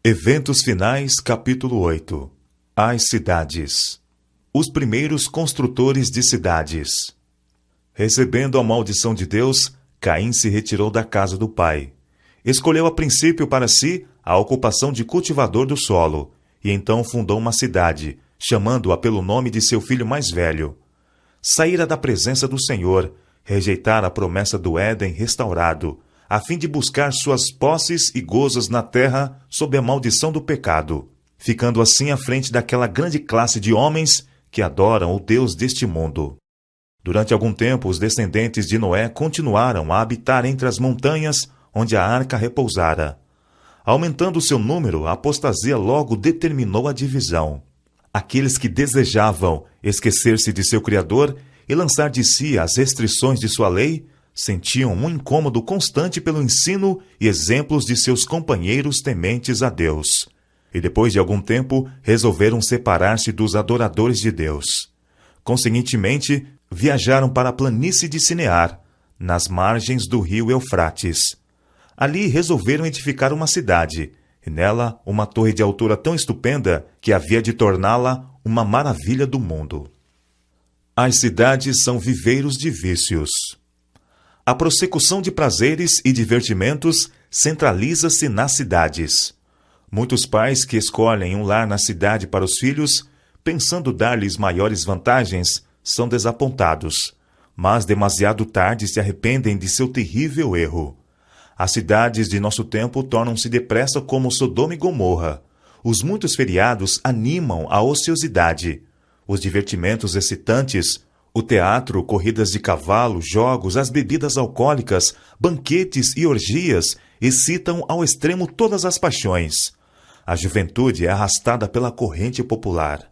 Eventos finais, capítulo 8. As cidades. Os primeiros construtores de cidades. Recebendo a maldição de Deus, Caim se retirou da casa do pai. Escolheu a princípio para si a ocupação de cultivador do solo, e então fundou uma cidade, chamando-a pelo nome de seu filho mais velho. Saíra da presença do Senhor, rejeitara a promessa do Éden restaurado, a fim de buscar suas posses e gozos na terra sob a maldição do pecado, ficando assim à frente daquela grande classe de homens que adoram o Deus deste mundo. Durante algum tempo, os descendentes de Noé continuaram a habitar entre as montanhas onde a arca repousara. Aumentando seu número, a apostasia logo determinou a divisão. Aqueles que desejavam esquecer-se de seu Criador e lançar de si as restrições de sua lei, sentiam um incômodo constante pelo ensino e exemplos de seus companheiros tementes a Deus. E depois de algum tempo, resolveram separar-se dos adoradores de Deus. Conseguintemente, viajaram para a planície de Sinear, nas margens do rio Eufrates. Ali resolveram edificar uma cidade, e nela uma torre de altura tão estupenda que havia de torná-la uma maravilha do mundo. As cidades são viveiros de vícios. A prossecução de prazeres e divertimentos centraliza-se nas cidades. Muitos pais que escolhem um lar na cidade para os filhos, pensando dar-lhes maiores vantagens, são desapontados, mas demasiado tarde se arrependem de seu terrível erro. As cidades de nosso tempo tornam-se depressa como Sodoma e Gomorra. Os muitos feriados animam a ociosidade. Os divertimentos excitantes, o teatro, corridas de cavalo, jogos, as bebidas alcoólicas, banquetes e orgias excitam ao extremo todas as paixões. A juventude é arrastada pela corrente popular.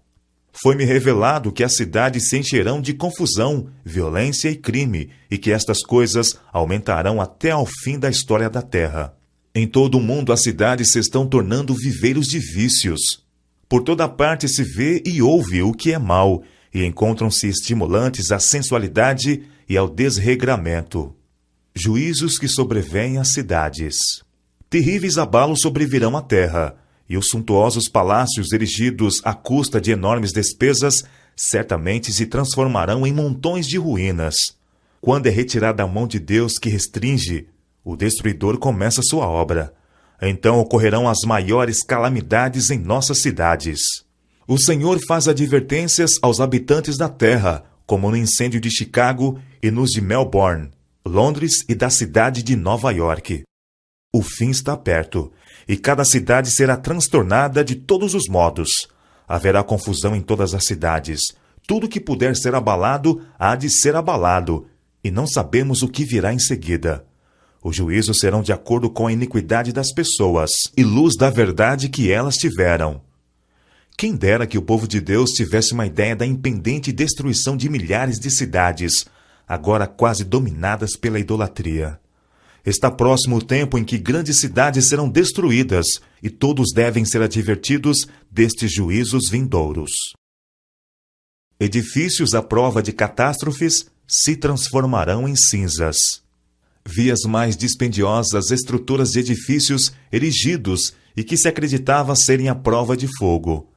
Foi-me revelado que as cidades se encherão de confusão, violência e crime, e que estas coisas aumentarão até ao fim da história da terra. Em todo o mundo as cidades se estão tornando viveiros de vícios. Por toda parte se vê e ouve o que é mal, e encontram-se estimulantes à sensualidade e ao desregramento. Juízos que sobrevêm às cidades. Terríveis abalos sobrevirão à terra, e os suntuosos palácios erigidos à custa de enormes despesas certamente se transformarão em montões de ruínas. Quando é retirada a mão de Deus que restringe, o destruidor começa sua obra. Então ocorrerão as maiores calamidades em nossas cidades. O Senhor faz advertências aos habitantes da terra, como no incêndio de Chicago e nos de Melbourne, Londres e da cidade de Nova York. O fim está perto, e cada cidade será transtornada de todos os modos. Haverá confusão em todas as cidades. Tudo que puder ser abalado há de ser abalado, e não sabemos o que virá em seguida. Os juízos serão de acordo com a iniquidade das pessoas e luz da verdade que elas tiveram. Quem dera que o povo de Deus tivesse uma ideia da impendente destruição de milhares de cidades, agora quase dominadas pela idolatria. Está próximo o tempo em que grandes cidades serão destruídas, e todos devem ser advertidos destes juízos vindouros. Edifícios à prova de catástrofes se transformarão em cinzas. Vi as mais dispendiosas estruturas de edifícios erigidos e que se acreditava serem à prova de fogo.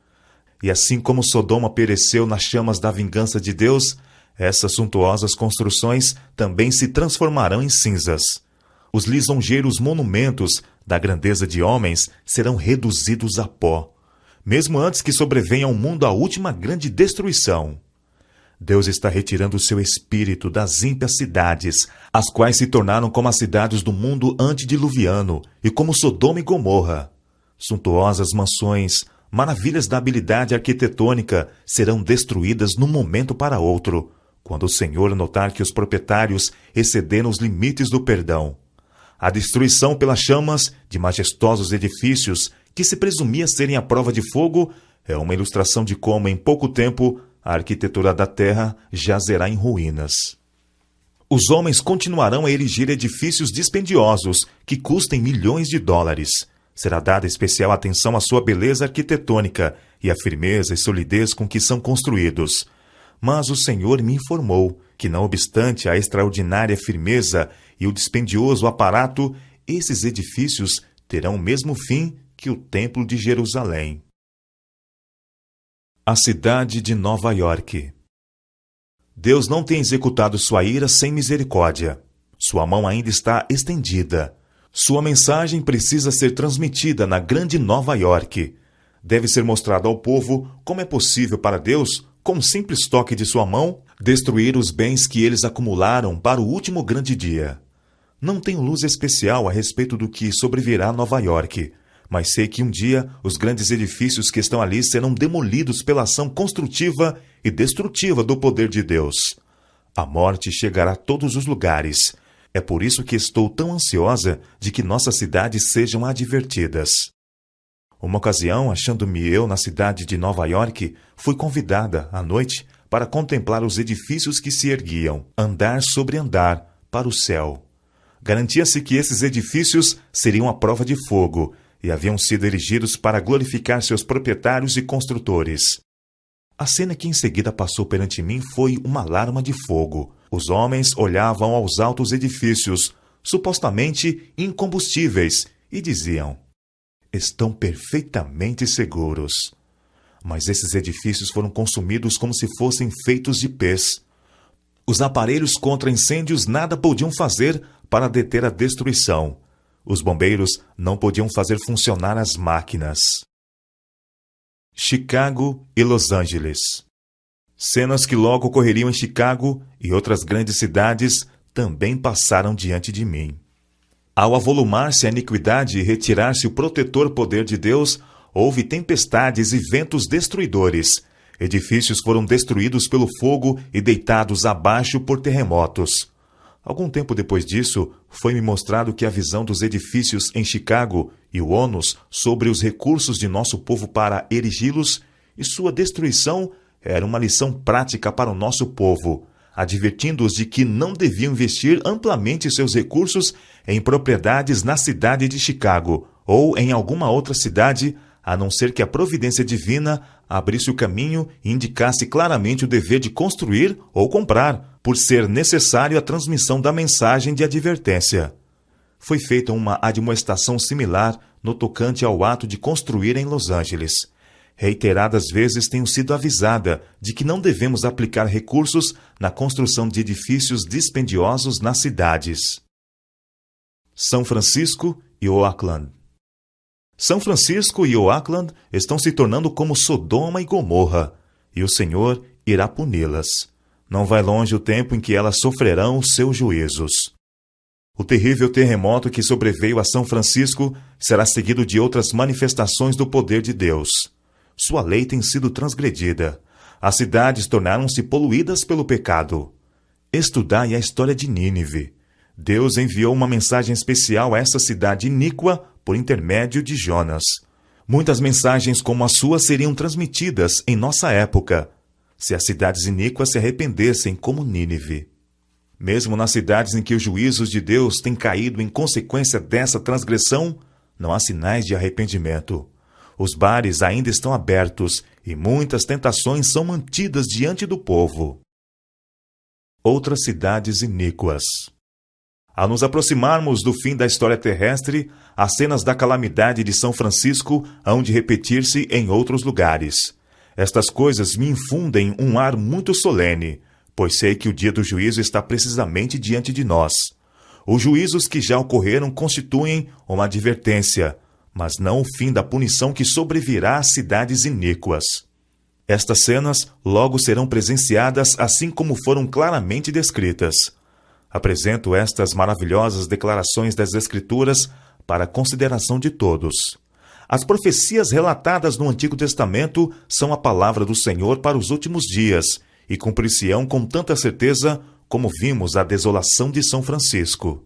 E assim como Sodoma pereceu nas chamas da vingança de Deus, essas suntuosas construções também se transformarão em cinzas. Os lisonjeiros monumentos da grandeza de homens serão reduzidos a pó, mesmo antes que sobrevenha ao mundo a última grande destruição. Deus está retirando o seu espírito das ímpias cidades, as quais se tornaram como as cidades do mundo antediluviano e como Sodoma e Gomorra. Suntuosas mansões, maravilhas da habilidade arquitetônica serão destruídas num momento para outro, quando o Senhor notar que os proprietários excederam os limites do perdão. A destruição pelas chamas de majestosos edifícios que se presumia serem à prova de fogo é uma ilustração de como, em pouco tempo, a arquitetura da terra jazerá em ruínas. Os homens continuarão a erigir edifícios dispendiosos que custem milhões de dólares. Será dada especial atenção à sua beleza arquitetônica e à firmeza e solidez com que são construídos. Mas o Senhor me informou que, não obstante a extraordinária firmeza e o dispendioso aparato, esses edifícios terão o mesmo fim que o Templo de Jerusalém. A cidade de Nova York. Deus não tem executado sua ira sem misericórdia. Sua mão ainda está estendida. Sua mensagem precisa ser transmitida na grande Nova York. Deve ser mostrado ao povo como é possível para Deus, com um simples toque de sua mão, destruir os bens que eles acumularam para o último grande dia. Não tenho luz especial a respeito do que sobrevirá a Nova York, mas sei que um dia os grandes edifícios que estão ali serão demolidos pela ação construtiva e destrutiva do poder de Deus. A morte chegará a todos os lugares. É por isso que estou tão ansiosa de que nossas cidades sejam advertidas. Uma ocasião, achando-me eu na cidade de Nova York, fui convidada, à noite, para contemplar os edifícios que se erguiam, andar sobre andar, para o céu. Garantia-se que esses edifícios seriam a prova de fogo, e haviam sido erigidos para glorificar seus proprietários e construtores. A cena que em seguida passou perante mim foi uma alarma de fogo. Os homens olhavam aos altos edifícios, supostamente incombustíveis, e diziam: estão perfeitamente seguros. Mas esses edifícios foram consumidos como se fossem feitos de pés. Os aparelhos contra incêndios nada podiam fazer para deter a destruição. Os bombeiros não podiam fazer funcionar as máquinas. Chicago e Los Angeles. Cenas que logo ocorreriam em Chicago e outras grandes cidades também passaram diante de mim. Ao avolumar-se a iniquidade e retirar-se o protetor poder de Deus, houve tempestades e ventos destruidores. Edifícios foram destruídos pelo fogo e deitados abaixo por terremotos. Algum tempo depois disso, foi-me mostrado que a visão dos edifícios em Chicago e o ônus sobre os recursos de nosso povo para erigi-los e sua destruição era uma lição prática para o nosso povo, advertindo-os de que não deviam investir amplamente seus recursos em propriedades na cidade de Chicago ou em alguma outra cidade, a não ser que a providência divina abrisse o caminho e indicasse claramente o dever de construir ou comprar, por ser necessário a transmissão da mensagem de advertência. Foi feita uma admoestação similar no tocante ao ato de construir em Los Angeles. Reiteradas vezes tenho sido avisada de que não devemos aplicar recursos na construção de edifícios dispendiosos nas cidades. São Francisco e Oakland. São Francisco e Oakland estão se tornando como Sodoma e Gomorra, e o Senhor irá puni-las. Não vai longe o tempo em que elas sofrerão os seus juízos. O terrível terremoto que sobreveio a São Francisco será seguido de outras manifestações do poder de Deus. Sua lei tem sido transgredida. As cidades tornaram-se poluídas pelo pecado. Estudai a história de Nínive. Deus enviou uma mensagem especial a essa cidade iníqua por intermédio de Jonas. Muitas mensagens como a sua seriam transmitidas em nossa época, se as cidades iníquas se arrependessem como Nínive. Mesmo nas cidades em que os juízos de Deus têm caído em consequência dessa transgressão, não há sinais de arrependimento. Os bares ainda estão abertos e muitas tentações são mantidas diante do povo. Outras cidades iníquas. Ao nos aproximarmos do fim da história terrestre, as cenas da calamidade de São Francisco hão de repetir-se em outros lugares. Estas coisas me infundem um ar muito solene, pois sei que o dia do juízo está precisamente diante de nós. Os juízos que já ocorreram constituem uma advertência, mas não o fim da punição que sobrevirá às cidades iníquas. Estas cenas logo serão presenciadas assim como foram claramente descritas. Apresento estas maravilhosas declarações das Escrituras para a consideração de todos. As profecias relatadas no Antigo Testamento são a palavra do Senhor para os últimos dias e cumprir-se-ão com tanta certeza como vimos a desolação de São Francisco.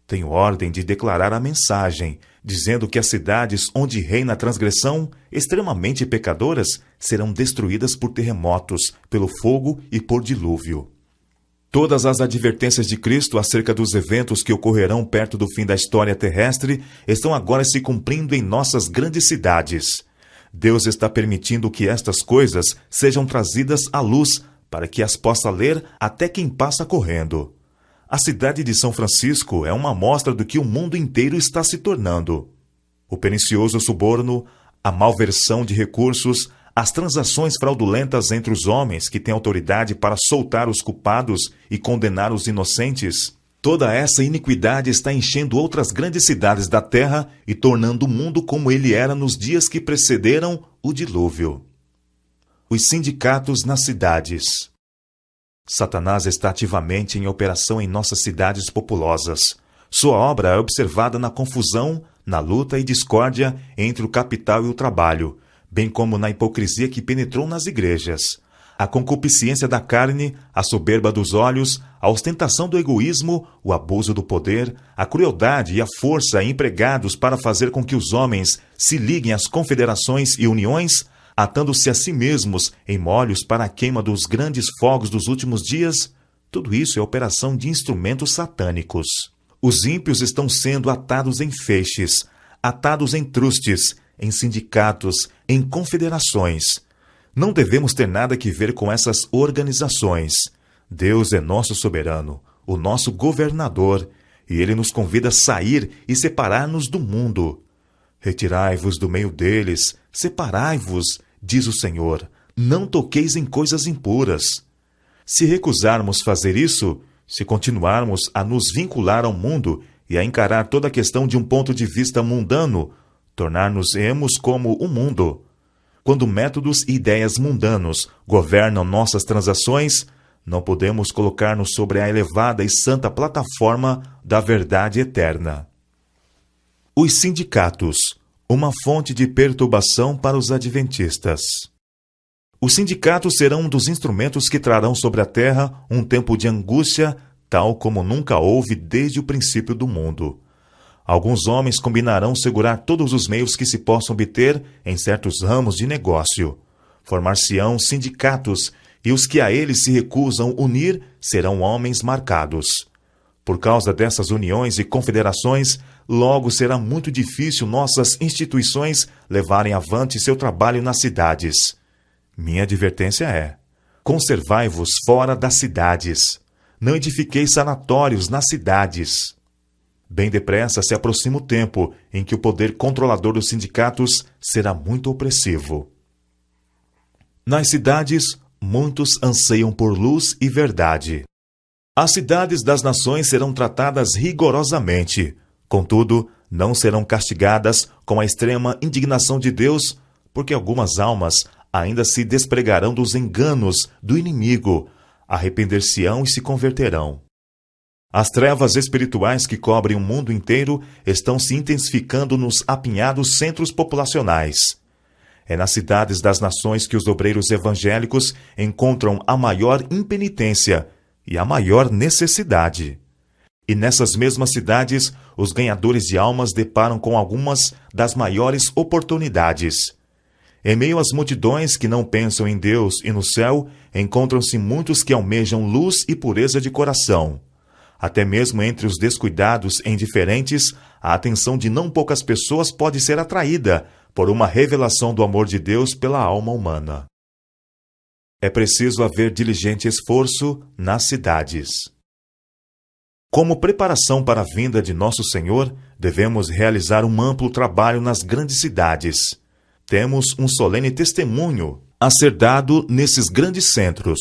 Tenho ordem de declarar a mensagem, dizendo que as cidades onde reina a transgressão, extremamente pecadoras, serão destruídas por terremotos, pelo fogo e por dilúvio. Todas as advertências de Cristo acerca dos eventos que ocorrerão perto do fim da história terrestre estão agora se cumprindo em nossas grandes cidades. Deus está permitindo que estas coisas sejam trazidas à luz para que as possa ler até quem passa correndo. A cidade de São Francisco é uma amostra do que o mundo inteiro está se tornando. o pernicioso suborno, a malversão de recursos, as transações fraudulentas entre os homens que têm autoridade para soltar os culpados e condenar os inocentes, toda essa iniquidade está enchendo outras grandes cidades da terra e tornando o mundo como ele era nos dias que precederam o dilúvio. Os sindicatos nas cidades. Satanás está ativamente em operação em nossas cidades populosas. Sua obra é observada na confusão, na luta e discórdia entre o capital e o trabalho, bem como na hipocrisia que penetrou nas igrejas. A concupiscência da carne, a soberba dos olhos, a ostentação do egoísmo, o abuso do poder, a crueldade e a força empregados para fazer com que os homens se liguem às confederações e uniões, atando-se a si mesmos em molhos para a queima dos grandes fogos dos últimos dias, tudo isso é operação de instrumentos satânicos. Os ímpios estão sendo atados em feixes, atados em trustes, em sindicatos, em confederações. Não devemos ter nada que ver com essas organizações. Deus é nosso soberano, o nosso governador, e Ele nos convida a sair e separar-nos do mundo. Retirai-vos do meio deles, separai-vos, diz o Senhor, não toqueis em coisas impuras. Se recusarmos fazer isso, se continuarmos a nos vincular ao mundo e a encarar toda a questão de um ponto de vista mundano, tornar-nos-emos como o mundo. Quando métodos e ideias mundanos governam nossas transações, não podemos colocar-nos sobre a elevada e santa plataforma da verdade eterna. Os sindicatos, uma fonte de perturbação para os adventistas. Os sindicatos serão um dos instrumentos que trarão sobre a terra um tempo de angústia, tal como nunca houve desde o princípio do mundo. Alguns homens combinarão segurar todos os meios que se possam obter em certos ramos de negócio. Formar-se-ão sindicatos, e os que a eles se recusam unir serão homens marcados. Por causa dessas uniões e confederações, logo será muito difícil nossas instituições levarem avante seu trabalho nas cidades. Minha advertência é: conservai-vos fora das cidades. Não edifiqueis sanatórios nas cidades. Bem depressa se aproxima o tempo em que o poder controlador dos sindicatos será muito opressivo. Nas cidades, muitos anseiam por luz e verdade. As cidades das nações serão tratadas rigorosamente, contudo, não serão castigadas com a extrema indignação de Deus, porque algumas almas ainda se despregarão dos enganos do inimigo, arrepender-se-ão e se converterão. As trevas espirituais que cobrem o mundo inteiro estão se intensificando nos apinhados centros populacionais. É nas cidades das nações que os obreiros evangélicos encontram a maior impenitência e a maior necessidade. E nessas mesmas cidades, os ganhadores de almas deparam com algumas das maiores oportunidades. Em meio às multidões que não pensam em Deus e no céu, encontram-se muitos que almejam luz e pureza de coração. Até mesmo entre os descuidados e indiferentes, a atenção de não poucas pessoas pode ser atraída por uma revelação do amor de Deus pela alma humana. É preciso haver diligente esforço nas cidades. Como preparação para a vinda de Nosso Senhor, devemos realizar um amplo trabalho nas grandes cidades. Temos um solene testemunho a ser dado nesses grandes centros.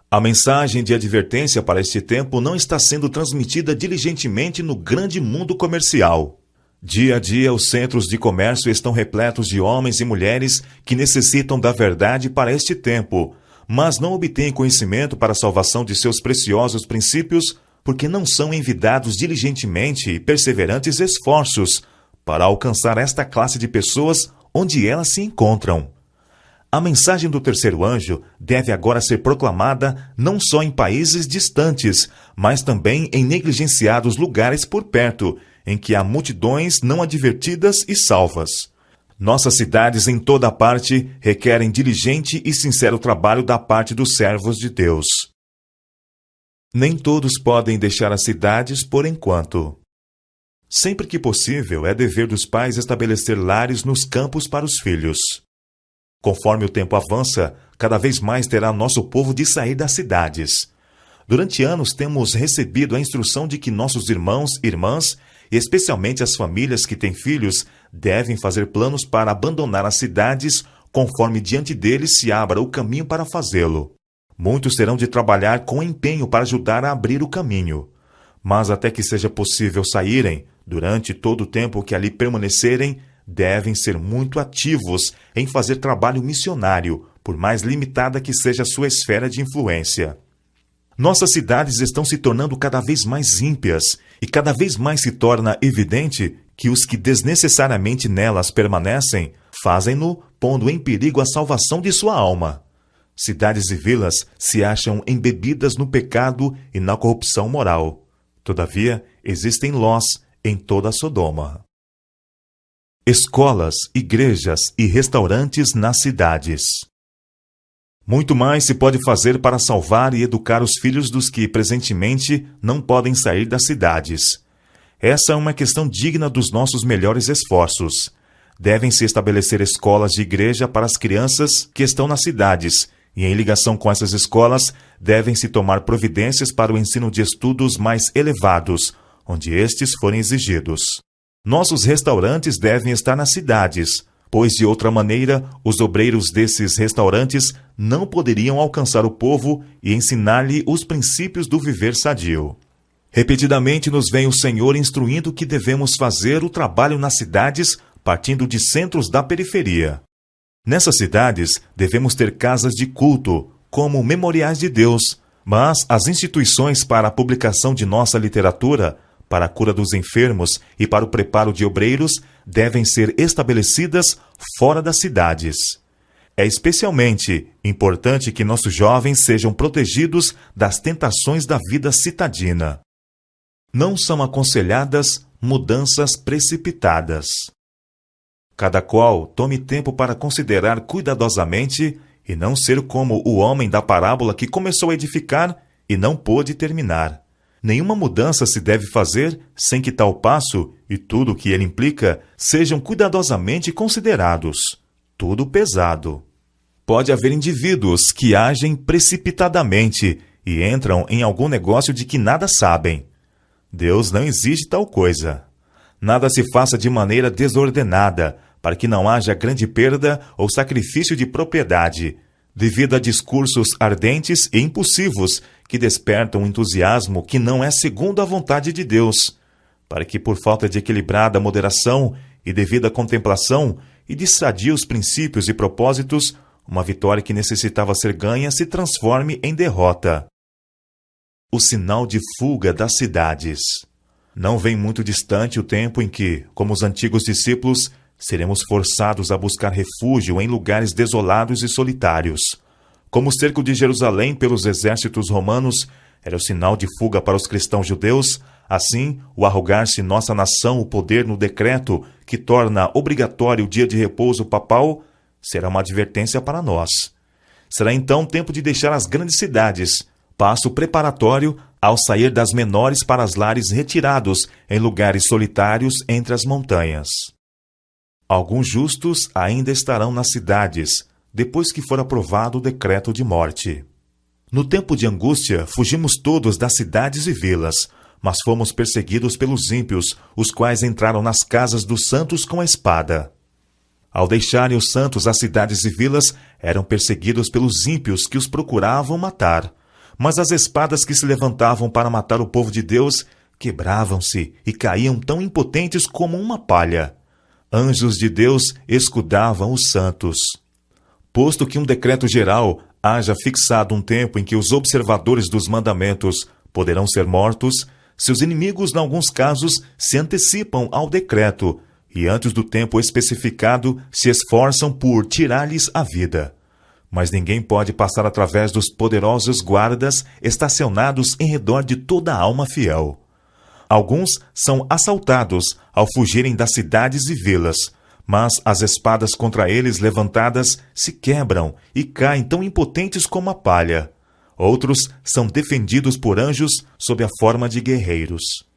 A mensagem de advertência para este tempo não está sendo transmitida diligentemente no grande mundo comercial. Dia a dia, os centros de comércio estão repletos de homens e mulheres que necessitam da verdade para este tempo, mas não obtêm conhecimento para a salvação de seus preciosos princípios, porque não são envidados diligentemente e perseverantes esforços para alcançar esta classe de pessoas onde elas se encontram. A mensagem do terceiro anjo deve agora ser proclamada não só em países distantes, mas também em negligenciados lugares por perto, em que há multidões não advertidas e salvas. Nossas cidades em toda parte requerem diligente e sincero trabalho da parte dos servos de Deus. Nem todos podem deixar as cidades por enquanto. Sempre que possível, é dever dos pais estabelecer lares nos campos para os filhos. Conforme o tempo avança, cada vez mais terá nosso povo de sair das cidades. Durante anos temos recebido a instrução de que nossos irmãos e irmãs, e especialmente as famílias que têm filhos, devem fazer planos para abandonar as cidades, conforme diante deles se abra o caminho para fazê-lo. Muitos terão de trabalhar com empenho para ajudar a abrir o caminho. Mas até que seja possível saírem, durante todo o tempo que ali permanecerem, devem ser muito ativos em fazer trabalho missionário, por mais limitada que seja a sua esfera de influência. Nossas cidades estão se tornando cada vez mais ímpias, e cada vez mais se torna evidente que os que desnecessariamente nelas permanecem, fazem-no pondo em perigo a salvação de sua alma. Cidades e vilas se acham embebidas no pecado e na corrupção moral. Todavia, existem Lós em toda Sodoma. Escolas, igrejas e restaurantes nas cidades. Muito mais se pode fazer para salvar e educar os filhos dos que, presentemente, não podem sair das cidades. Essa é uma questão digna dos nossos melhores esforços. Devem-se estabelecer escolas de igreja para as crianças que estão nas cidades, e em ligação com essas escolas, devem-se tomar providências para o ensino de estudos mais elevados, onde estes forem exigidos. Nossos restaurantes devem estar nas cidades, pois de outra maneira, os obreiros desses restaurantes não poderiam alcançar o povo e ensinar-lhe os princípios do viver sadio. Repetidamente nos vem o Senhor instruindo que devemos fazer o trabalho nas cidades, partindo de centros da periferia. Nessas cidades, devemos ter casas de culto, como memoriais de Deus, mas as instituições para a publicação de nossa literatura, para a cura dos enfermos e para o preparo de obreiros, devem ser estabelecidas fora das cidades. É especialmente importante que nossos jovens sejam protegidos das tentações da vida citadina. Não são aconselhadas mudanças precipitadas. Cada qual tome tempo para considerar cuidadosamente e não ser como o homem da parábola que começou a edificar e não pôde terminar. Nenhuma mudança se deve fazer sem que tal passo e tudo o que ele implica sejam cuidadosamente considerados. Tudo pesado. Pode haver indivíduos que agem precipitadamente e entram em algum negócio de que nada sabem. Deus não exige tal coisa. Nada se faça de maneira desordenada, para que não haja grande perda ou sacrifício de propriedade, devido a discursos ardentes e impulsivos que despertam um entusiasmo que não é segundo a vontade de Deus, para que por falta de equilibrada moderação e devida contemplação e de sadios princípios e propósitos, uma vitória que necessitava ser ganha se transforme em derrota. O sinal de fuga das cidades. Não vem muito distante o tempo em que, como os antigos discípulos, seremos forçados a buscar refúgio em lugares desolados e solitários. Como o cerco de Jerusalém pelos exércitos romanos era o sinal de fuga para os cristãos judeus, assim, o arrogar-se nossa nação o poder no decreto que torna obrigatório o dia de repouso papal será uma advertência para nós. Será então tempo de deixar as grandes cidades, passo preparatório ao sair das menores para os lares retirados em lugares solitários entre as montanhas. Alguns justos ainda estarão nas cidades, depois que for aprovado o decreto de morte. No tempo de angústia, fugimos todos das cidades e vilas, mas fomos perseguidos pelos ímpios, os quais entraram nas casas dos santos com a espada. Ao deixarem os santos as cidades e vilas, eram perseguidos pelos ímpios que os procuravam matar. Mas as espadas que se levantavam para matar o povo de Deus quebravam-se e caíam tão impotentes como uma palha. Anjos de Deus escudavam os santos. Posto que um decreto geral haja fixado um tempo em que os observadores dos mandamentos poderão ser mortos, seus inimigos, em alguns casos, se antecipam ao decreto e, antes do tempo especificado, se esforçam por tirar-lhes a vida. Mas ninguém pode passar através dos poderosos guardas estacionados em redor de toda a alma fiel. Alguns são assaltados ao fugirem das cidades e vilas, mas as espadas contra eles levantadas se quebram e caem tão impotentes como a palha. Outros são defendidos por anjos sob a forma de guerreiros.